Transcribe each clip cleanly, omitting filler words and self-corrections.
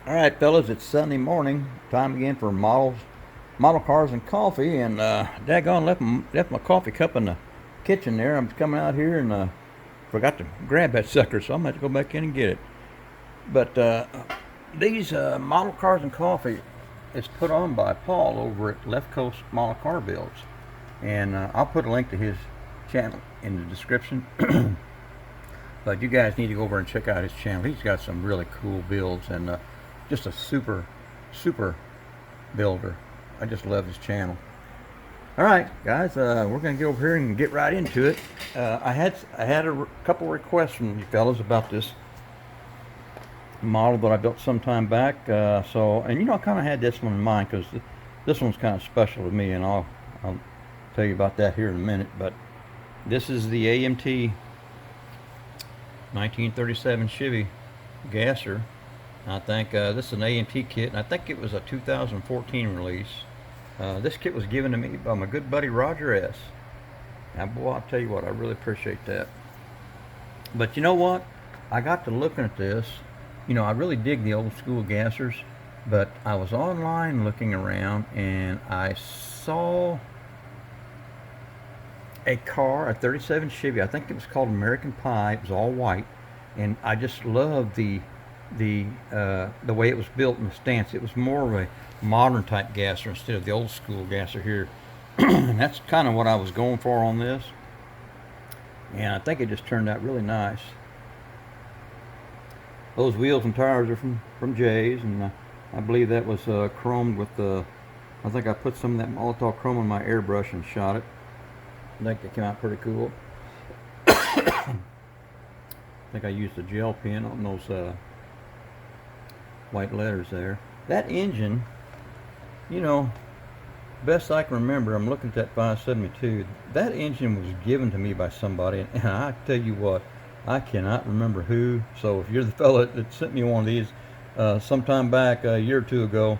All right, fellas, it's Sunday morning. Time again for model cars, and coffee. And daggone, left my coffee cup in the kitchen there. I'm coming out here and forgot to grab that sucker, so I'm going to go back in and get it. But these model cars and coffee is put on by Paul over at Left Coast Model Car Builds, and I'll put a link to his channel in the description. But you guys need to go over and check out his channel. He's got some really cool builds and just a super builder. I just love his channel. All right, guys, we're gonna get over here and get right into it. I had a couple requests from you fellas about this model that I built some time back. And you know, I kind of had this one in mind because this one's kind of special to me, and I'll tell you about that here in a minute. But this is the AMT 1937 Chevy gasser. I think this is an AMT kit, and I think it was a 2014 release. This kit was given to me by my good buddy Roger S. Now, boy, I'll tell you what, I really appreciate that. But you know what? I got to looking at this. You know, I really dig the old school gassers, but I was online looking around, and I saw a car, a 37 Chevy. I think it was called American Pie. It was all white, and I just loved the way it was built in the stance. It was more of a modern type gasser instead of the old school gasser here. And that's kind of what I was going for on this, and I think it just turned out really nice. Those wheels and tires are from Jay's, and I believe that was chromed with I think I put some of that Molotov chrome on my airbrush and shot it. I think it came out pretty cool. I think I used a gel pen on those white letters there. That engine, you know, best I can remember, I'm looking at that 572. That engine was given to me by somebody, and I tell you what, I cannot remember who. So if you're the fella that sent me one of these sometime back a year or two ago,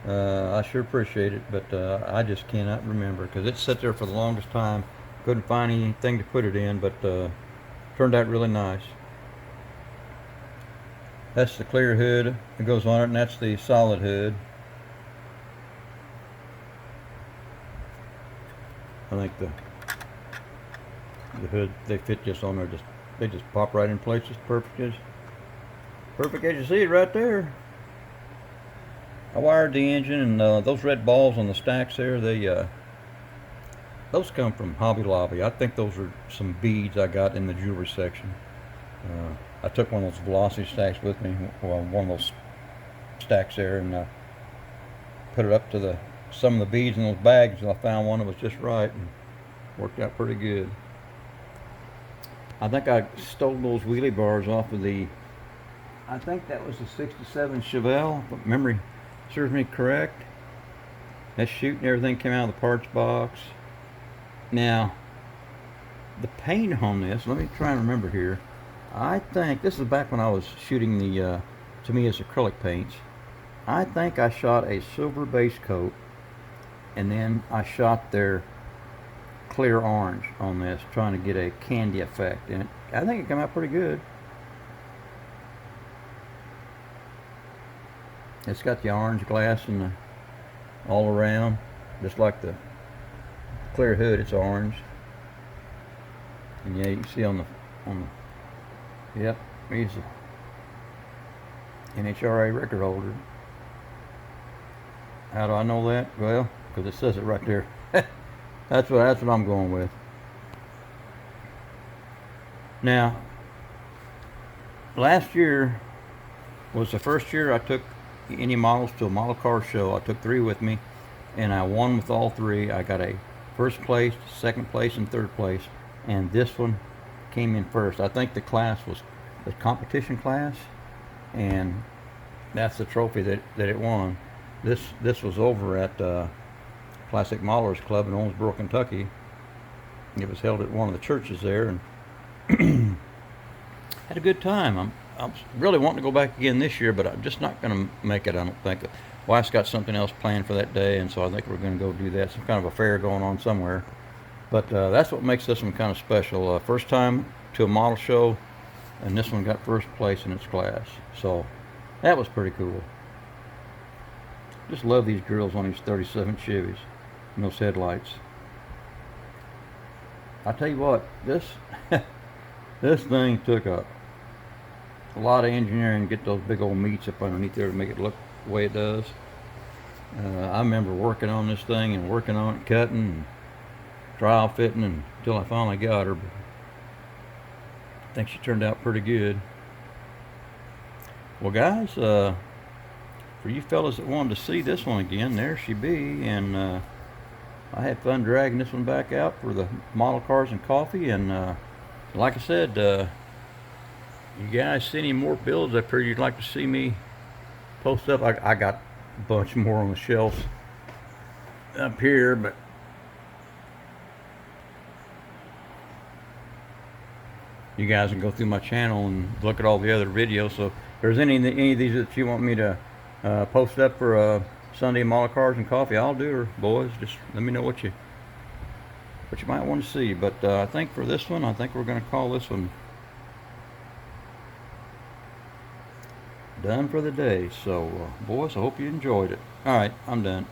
I sure appreciate it, but I just cannot remember because it sat there for the longest time. Couldn't find anything to put it in, but turned out really nice. That's the clear hood that goes on it, and that's the solid hood. I think the hood, they fit just on there, they just pop right in place, just perfect as you see it right there. I wired the engine, and those red balls on the stacks there, those come from Hobby Lobby. I think those are some beads I got in the jewelry section. I took one of those velocity stacks with me, well, one of those stacks there, and put it up to some of the beads in those bags, and I found one that was just right, and worked out pretty good. I think I stole those wheelie bars off of I think that was the 67 Chevelle, if memory serves me correct. That chute and everything came out of the parts box. Now, the paint on this, let me try and remember here. I think, this is back when I was shooting the Tamiya's acrylic paints. I think I shot a silver base coat, and then I shot their clear orange on this, trying to get a candy effect. And I think it came out pretty good. It's got the orange glass and all around, just like the clear hood. It's orange, and yeah, you can see on the yep, he's an NHRA record holder. How do I know that? Well, because it says it right there. That's what I'm going with. Now, last year was the first year I took any models to a model car show. I took 3 with me, and I won with all 3. I got a first place, second place, and third place, and this one came in first. I think the class was the competition class, and that's the trophy that it won. This was over at Classic Modelers Club in Owensboro, Kentucky. It was held at one of the churches there, and had a good time. I'm really wanting to go back again this year, but I'm just not going to make it, I don't think. Wife's got something else planned for that day, and so I think we're going to go do that. Some kind of a fair going on somewhere. But that's what makes this one kind of special. First time to a model show, and this one got first place in its class. So that was pretty cool. Just love these grills on these 37 Chevys and those headlights. I tell you what, this this thing took a lot of engineering to get those big old meats up underneath there to make it look the way it does. I remember working on this thing and working on it, cutting and trial fitting until I finally got her. But I think she turned out pretty good. Well, guys, for you fellas that wanted to see this one again, there she be, and I had fun dragging this one back out for the model cars and coffee. And like I said, you guys see any more builds up here you'd like to see me post up? I got a bunch more on the shelves up here, but you guys can go through my channel and look at all the other videos. So if there's any of these that you want me to post up for Sunday model cars and coffee, I'll do her, boys. Just let me know what you might want to see. But I think for this one, I think we're going to call this one done for the day. So boys, I hope you enjoyed it. All right, I'm done.